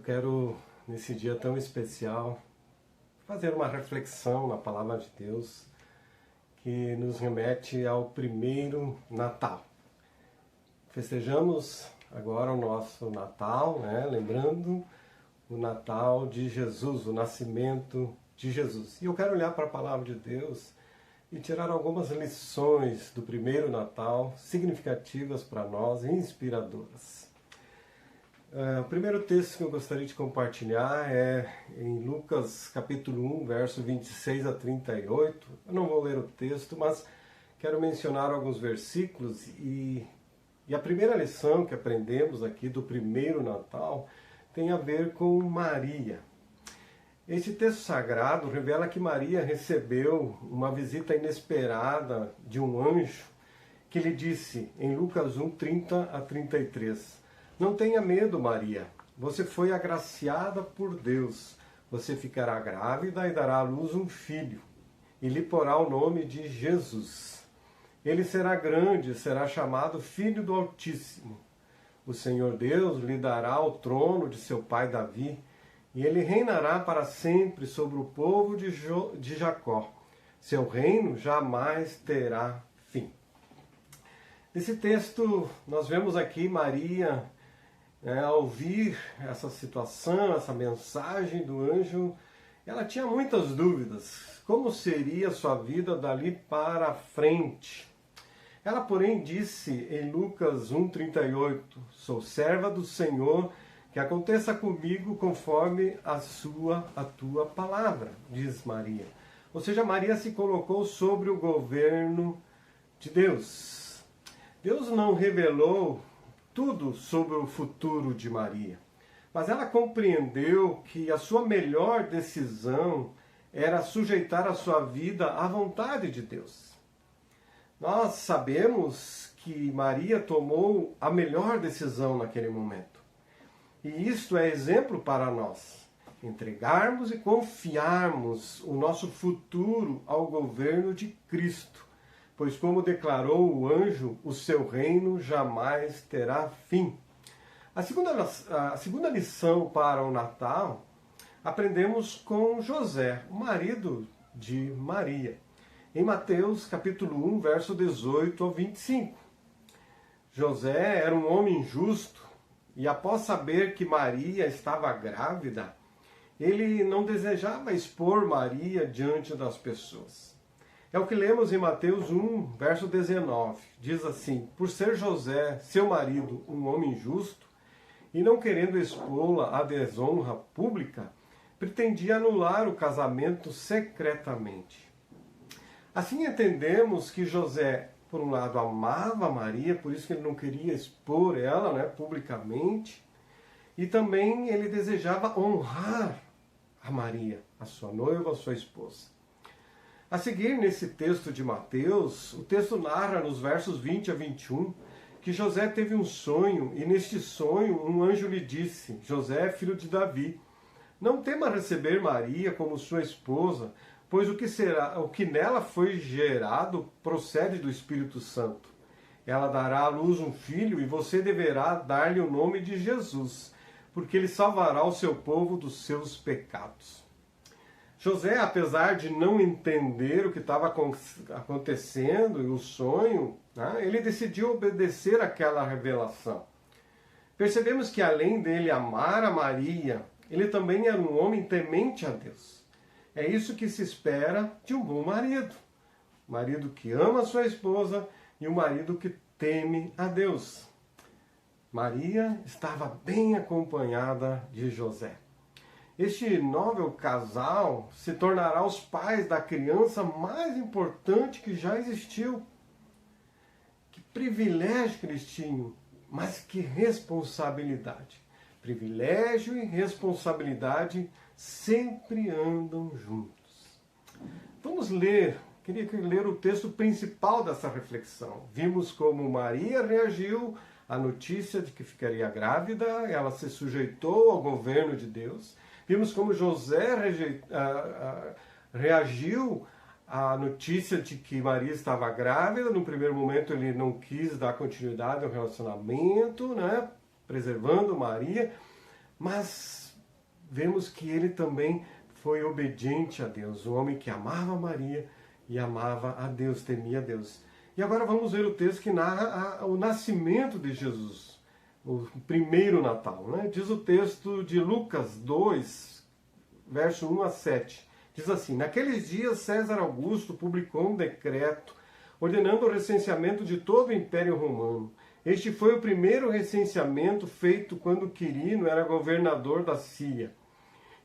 quero, nesse dia tão especial, fazer uma reflexão na Palavra de Deus que nos remete ao primeiro Natal. Festejamos agora o nosso Natal, lembrando o Natal de Jesus, o nascimento de Jesus. E eu quero olhar para a Palavra de Deus e tirar algumas lições do primeiro Natal, significativas para nós e inspiradoras. O primeiro texto que eu gostaria de compartilhar é em Lucas capítulo 1, verso 26 a 38. Eu não vou ler o texto, mas quero mencionar alguns versículos e a primeira lição que aprendemos aqui do primeiro Natal tem a ver com Maria. Este texto sagrado revela que Maria recebeu uma visita inesperada de um anjo que lhe disse em Lucas 1, 30 a 33: Não tenha medo, Maria, você foi agraciada por Deus. Você ficará grávida e dará à luz um filho, e lhe porá o nome de Jesus. Ele será grande e será chamado Filho do Altíssimo. O Senhor Deus lhe dará o trono de seu pai Davi, e ele reinará para sempre sobre o povo de Jacó. Seu reino jamais terá fim. Nesse texto, nós vemos aqui Maria, ao ouvir essa situação, essa mensagem do anjo, ela tinha muitas dúvidas. Como seria a sua vida dali para frente? Ela, porém, disse em Lucas 1,38, sou serva do Senhor, que aconteça comigo conforme a tua palavra, diz Maria. Ou seja, Maria se colocou sobre o governo de Deus. Deus não revelou tudo sobre o futuro de Maria, mas ela compreendeu que a sua melhor decisão era sujeitar a sua vida à vontade de Deus. Nós sabemos que Maria tomou a melhor decisão naquele momento. E isto é exemplo para nós. Entregarmos e confiarmos o nosso futuro ao governo de Cristo. Pois como declarou o anjo, o seu reino jamais terá fim. A segunda lição para o Natal, aprendemos com José, o marido de Maria. Em Mateus capítulo 1, verso 18 ao 25. José era um homem justo e após saber que Maria estava grávida, ele não desejava expor Maria diante das pessoas. É o que lemos em Mateus 1, verso 19. Diz assim: por ser José, seu marido, um homem justo, e não querendo expô-la à desonra pública, pretendia anular o casamento secretamente. Assim entendemos que José, por um lado, amava Maria, por isso que ele não queria expor ela publicamente, e também ele desejava honrar a Maria, a sua noiva, a sua esposa. A seguir, nesse texto de Mateus, o texto narra nos versos 20 a 21 que José teve um sonho, e neste sonho um anjo lhe disse: José, filho de Davi, não tema receber Maria como sua esposa, pois o que nela foi gerado procede do Espírito Santo. Ela dará à luz um filho e você deverá dar-lhe o nome de Jesus, porque ele salvará o seu povo dos seus pecados. José, apesar de não entender o que estava acontecendo e o sonho, ele decidiu obedecer àquela revelação. Percebemos que além dele amar a Maria, ele também era um homem temente a Deus. É isso que se espera de um bom marido. Um marido que ama a sua esposa e um marido que teme a Deus. Maria estava bem acompanhada de José. Este novo casal se tornará os pais da criança mais importante que já existiu. Que privilégio que eles tinham, mas que responsabilidade. Privilégio e responsabilidade sempre andam juntos. Vamos ler, queria ler o texto principal dessa reflexão. Vimos como Maria reagiu à notícia de que ficaria grávida, ela se sujeitou ao governo de Deus. Vimos como José reagiu à notícia de que Maria estava grávida. No primeiro momento ele não quis dar continuidade ao relacionamento, preservando Maria, mas vemos que ele também foi obediente a Deus, um homem que amava Maria e amava a Deus, temia a Deus. E agora vamos ver o texto que narra o nascimento de Jesus, o primeiro Natal, né? Diz o texto de Lucas 2, verso 1 a 7. Diz assim: naqueles dias César Augusto publicou um decreto ordenando o recenseamento de todo o Império Romano. Este foi o primeiro recenseamento feito quando Quirino era governador da Síria.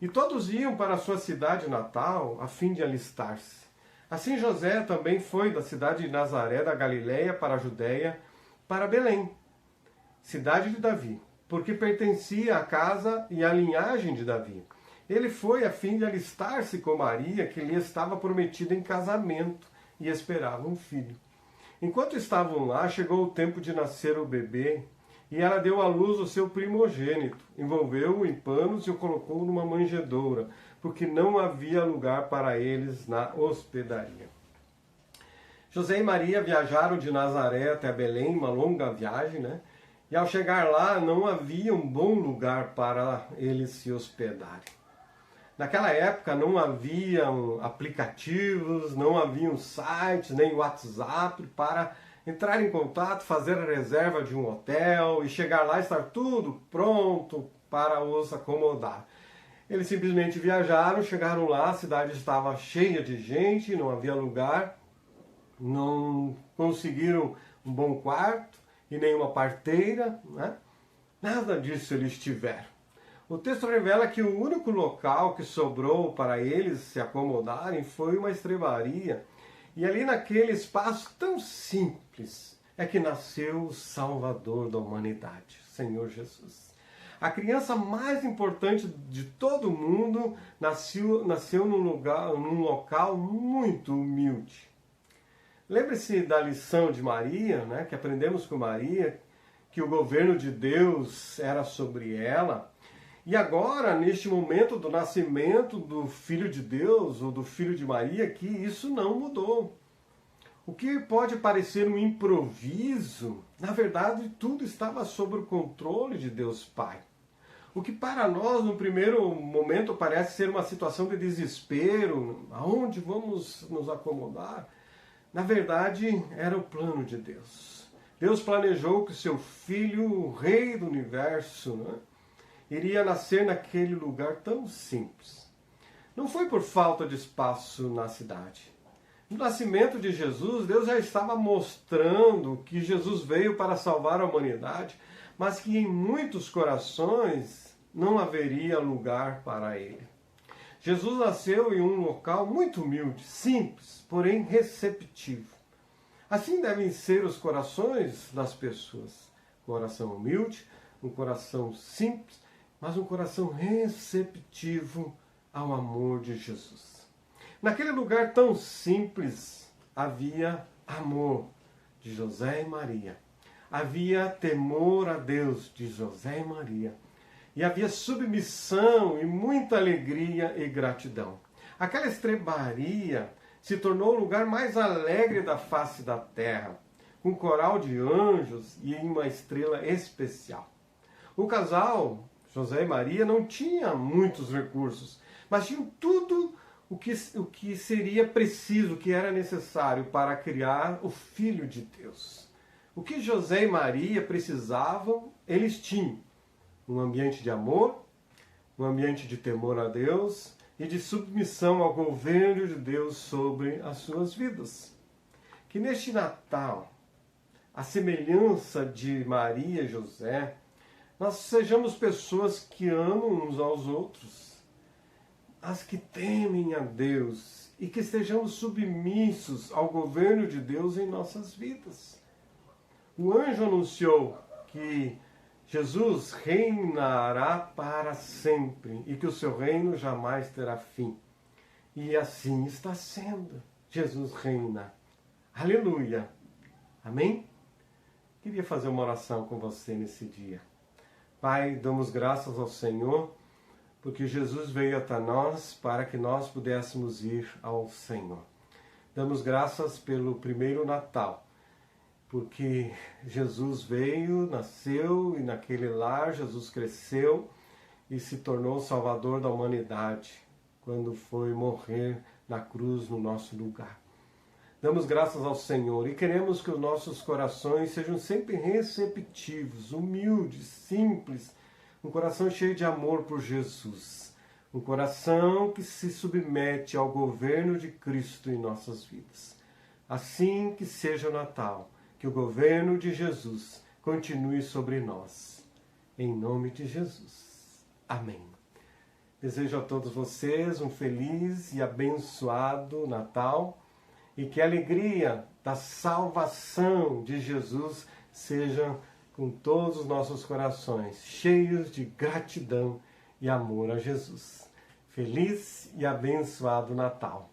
E todos iam para a sua cidade natal a fim de alistar-se. Assim José também foi da cidade de Nazaré da Galiléia para a Judéia, para Belém, cidade de Davi, porque pertencia à casa e à linhagem de Davi. Ele foi a fim de alistar-se com Maria, que lhe estava prometida em casamento, e esperava um filho. Enquanto estavam lá, chegou o tempo de nascer o bebê, e ela deu à luz o seu primogênito, envolveu-o em panos e o colocou numa manjedoura, porque não havia lugar para eles na hospedaria. José e Maria viajaram de Nazaré até Belém, uma longa viagem, né? E ao chegar lá, não havia um bom lugar para eles se hospedarem. Naquela época não haviam aplicativos, não haviam sites, nem WhatsApp para entrar em contato, fazer a reserva de um hotel e chegar lá e estar tudo pronto para os acomodar. Eles simplesmente viajaram, chegaram lá, a cidade estava cheia de gente, não havia lugar, não conseguiram um bom quarto e nenhuma parteira, né? Nada disso eles tiveram. O texto revela que o único local que sobrou para eles se acomodarem foi uma estrebaria. E ali naquele espaço tão simples é que nasceu o Salvador da humanidade, Senhor Jesus. A criança mais importante de todo o mundo nasceu num local muito humilde. Lembre-se da lição de Maria, né, que aprendemos com Maria, que o governo de Deus era sobre ela. E agora, neste momento do nascimento do Filho de Deus, ou do Filho de Maria, que isso não mudou. O que pode parecer um improviso, na verdade, tudo estava sob o controle de Deus Pai. O que para nós, no primeiro momento, parece ser uma situação de desespero, aonde vamos nos acomodar, na verdade, era o plano de Deus. Deus planejou que seu Filho, o Rei do Universo, né, iria nascer naquele lugar tão simples. Não foi por falta de espaço na cidade. No nascimento de Jesus, Deus já estava mostrando que Jesus veio para salvar a humanidade, mas que em muitos corações não haveria lugar para ele. Jesus nasceu em um local muito humilde, simples, porém receptivo. Assim devem ser os corações das pessoas. Um coração humilde, um coração simples, mas um coração receptivo ao amor de Jesus. Naquele lugar tão simples havia amor de José e Maria. Havia temor a Deus de José e Maria. E havia submissão e muita alegria e gratidão. Aquela estrebaria se tornou o lugar mais alegre da face da terra, com um coral de anjos e uma estrela especial. O casal, José e Maria, não tinha muitos recursos, mas tinham tudo o que seria preciso, o que era necessário para criar o Filho de Deus. O que José e Maria precisavam, eles tinham. Um ambiente de amor, um ambiente de temor a Deus e de submissão ao governo de Deus sobre as suas vidas. Que neste Natal, a semelhança de Maria e José, nós sejamos pessoas que amam uns aos outros, as que temem a Deus e que estejamos submissos ao governo de Deus em nossas vidas. O anjo anunciou que Jesus reinará para sempre e que o seu reino jamais terá fim. E assim está sendo. Jesus reina. Aleluia. Amém? Queria fazer uma oração com você nesse dia. Pai, damos graças ao Senhor, porque Jesus veio até nós para que nós pudéssemos ir ao Senhor. Damos graças pelo primeiro Natal, porque Jesus veio, nasceu e naquele lar Jesus cresceu e se tornou o Salvador da humanidade quando foi morrer na cruz no nosso lugar. Damos graças ao Senhor e queremos que os nossos corações sejam sempre receptivos, humildes, simples, um coração cheio de amor por Jesus, um coração que se submete ao governo de Cristo em nossas vidas. Assim que seja o Natal, que o governo de Jesus continue sobre nós. Em nome de Jesus. Amém. Desejo a todos vocês um feliz e abençoado Natal e que a alegria da salvação de Jesus seja com todos os nossos corações, cheios de gratidão e amor a Jesus. Feliz e abençoado Natal.